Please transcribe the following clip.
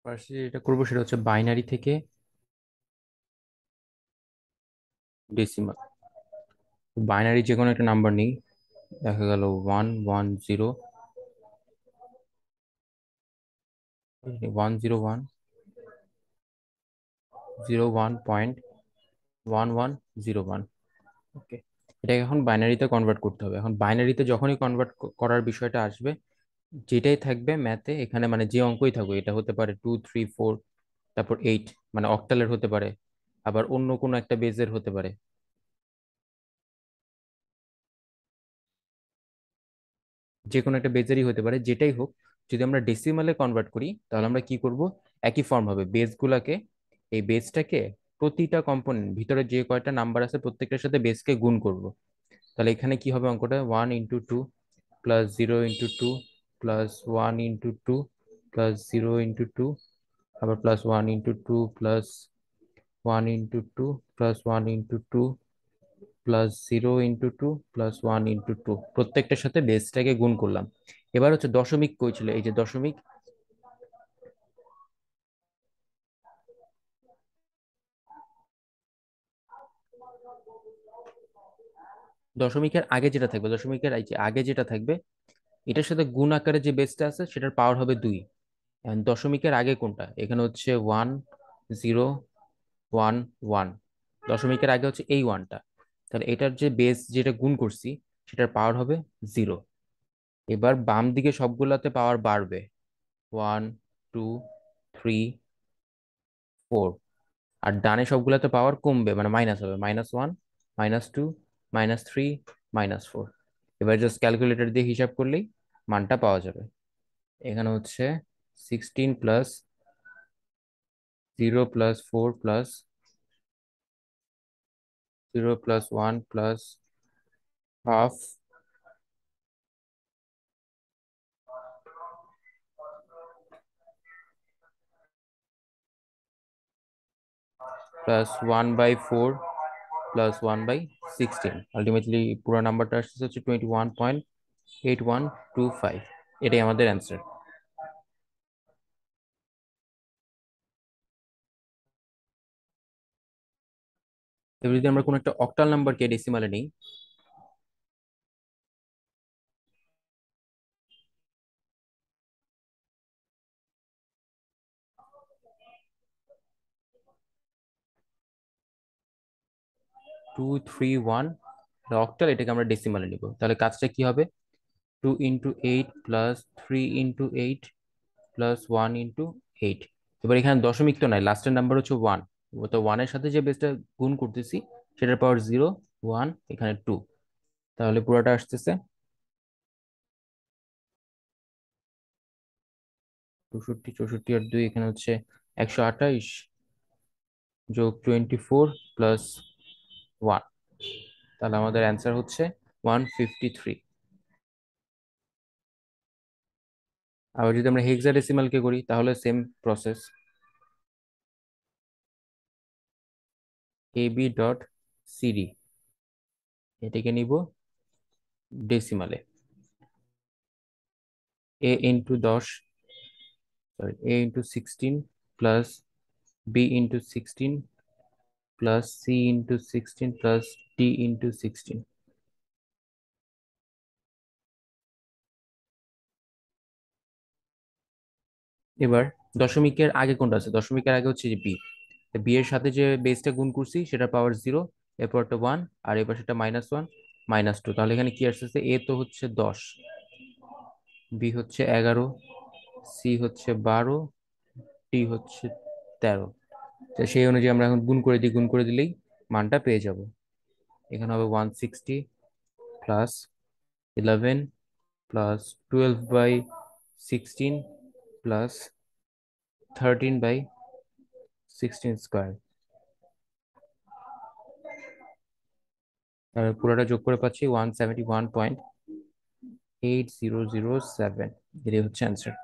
ফার্স্টে যেটা করবো সেটা হচ্ছে বাইনারি থেকে ডেসিমাল। বাইনারি যে কোনো একটা নাম্বার নিই। দেখা গেল 110, 101, 01.1101। ওকে, এটাকে এখন বাইনারিতে কনভার্ট করতে হবে। এখন বাইনারিতে যখনই কনভার্ট করার বিষয়টা আসবে, যেটাই থাকবে ম্যাথে এখানে, মানে যে অঙ্কই থাকবে, এটা হতে পারে 2, 3, 4, তারপর 8, মানে অক্টালের হতে পারে, আবার অন্য কোনো একটা বেজের হতে পারে, যে কোনো একটা বেজেরই হতে পারে, যেটাই হোক। যদি আমরা ডেসিমালে কনভার্ট করি তাহলে আমরা কি করব? একই ফর্ম হবে বেসগুলাকে, এই বেসটাকে প্রতিটা কম্পোনেন্ট ভিতরে যে কয়টা নাম্বার আছে প্রত্যেকটার সাথে বেসকে গুণ করব। তাহলে এখানে কি হবে অঙ্কটা? 1 × 2 প্লাস 0 × 2 প্লাস 1 × 2 প্লাস 0 × 2, আবার plus 1 × 2 plus 1 × 2 plus 1 × 2 plus 0 × 2 plus 1 × 2, প্রত্যেকটার সাথে বেসটাকে গুণ করলাম। এবার হচ্ছে দশমিক কই ছিল? এই যে দশমিক, দশমিকের আগে যেটা থাকবে, দশমিকের এই যে আগে যেটা থাকবে, এটার সাথে গুণ আকারে যে বেসটা আছে সেটার পাওয়ার হবে 2। দশমিকের আগে কোনটা? এখানে হচ্ছে 1, 0, 1, 1। দশমিকের আগে হচ্ছে এই ওয়ানটা। তাহলে এটার যে বেস যেটা গুণ করছি সেটার পাওয়ার হবে 0। এবার বাম দিকে সবগুলাতে পাওয়ার বাড়বে, 1, 2, 3, 4। আর ডানে সবগুলাতে পাওয়ার কমবে, মানে মাইনাস হবে, -1, -2, -3, -4। এবার জাস্ট ক্যালকুলেটর দিয়ে হিসাব করলেই মানটা পাওয়া যাবে। এখানে হচ্ছে 16 plus 0 plus 4 plus 0 plus 1 plus half plus 1/4 plus 1/16। Ultimately পুরো নাম্বারটা আসছে হচ্ছে 21.8125। এটাই আমাদের অ্যান্সার। এবার যদি আমরা কোনো একটা অক্টাল নাম্বারকে ডেসিমালে নিই, 231 অক্টাল, এটাকে আমরা ডেসিমালে নিব, তাহলে কাজটা কি হবে? 2 × 8 প্লাস 3 × 8 প্লাস 1 × 8। এবার এখানে দশমিক তো নাই, লাস্টের নাম্বার হচ্ছে 1। তো ওয়ানের সাথে যে বেসটা গুণ করতেছি সেটার পাওয়ার 0, 1, এখানে 2। তাহলে পুরোটা আসতেছে 64, 64 আর 2, এখানে হচ্ছে 128 যোগ 24 প্লাস 1। তাহলে আমাদের অ্যান্সার হচ্ছে 153। আবার যদি আমরা হেক্সাডেসিমাল কে করি তাহলে সেম প্রসেস। AB.CD, এটাকে নিব ডেসিমালে। A × 10, sorry, A × 16 plus B × 16 plus C × 16 plus D × 16। এবার দশমিকের আগে কোনটা আছে? দশমিকের আগে হচ্ছে যে বি। বি এর সাথে যে বেসটা গুণ করছি সেটা পাওয়ার 0, এরপরটা 1, আর এবার সেটা -1, -2। তাহলে এখানে কি আসছে? এ তো হচ্ছে 10, বি হচ্ছে 11, সি হচ্ছে 12, ডি হচ্ছে 13। তো সেই অনুযায়ী আমরা এখন গুণ করে দিই, গুণ করে দিলেই মানটা পেয়ে যাব। এখানে হবে 160 প্লাস 11 প্লাস 12/16 প্লাস 13/16 স্কোয়ার। পুরোটা যোগ করে পাচ্ছি 171.8007। এটাই হচ্ছে অ্যান্সার।